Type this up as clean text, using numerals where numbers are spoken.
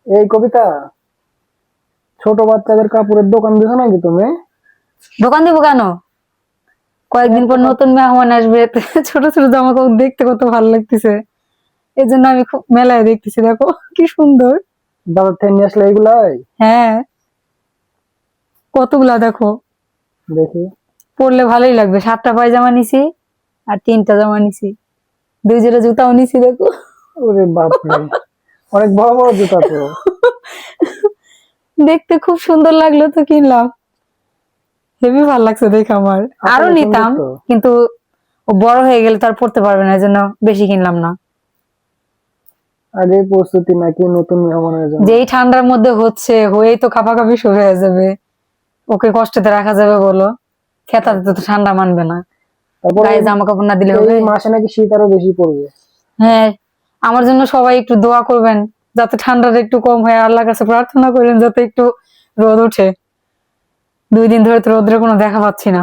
এই কবিতা, ছোট বাচ্চাদের কাপড়ের দোকান দিছো নাকি তুমি? দোকান দিব কেন? কয়েকদিন পর নতুন মেহমান আসবে, ছোট ছোট জামা কাপড় দেখতে কত ভালো লাগতেছে, এই জন্য আমি খুব মেলায় দেখতেছি। দেখো কি সুন্দর। বাজার থেকে নিয়ে আসলে এইগুলাই? হ্যাঁ, কতগুলা দেখো। দেখি। পরলে ভালোই লাগবে। 7টা পায়জামা নিছি আর 3টা জামা নিছি, 2 জোড়া জুতাও নিছি দেখো। ওরে বাপরে, অনেক বড় বড় জুতা তো। দেখতে খুব সুন্দর লাগলো তো কিনলাম। হেবি ভালো লাগছে দেখে আমার। আরো আসলে সুন্দর নিতাম, তো। কিন্তু ও বড় হয়ে গেলে তার পড়তে পারবে না, এজন্য বেশি কিনলাম না। আগে প্রস্তুতি নাকি নতুন মেহমানের জন্য? যেই ঠান্ডার মধ্যে হচ্ছে, হয়েই তো কাঁপাকাঁপি শুরু হয়ে যাবে, ওকে কষ্টতে রাখা যাবে বলো? খেতাতে তো ঠান্ডা মানবে না, তারপরে গায়ে জামা কাপড় না দিলে এই হবে? মাসে নাকি শীত আরো বেশি পড়বে। হ্যাঁ, আমার জন্য সবাই একটু দোয়া করবেন, যাতে ঠান্ডাটা একটু কম হয়। আল্লাহর কাছে প্রার্থনা করেন যাতে একটু রোদ ওঠে। 2 দিন ধরে তো রোদ্রের কোনো দেখা পাচ্ছি না।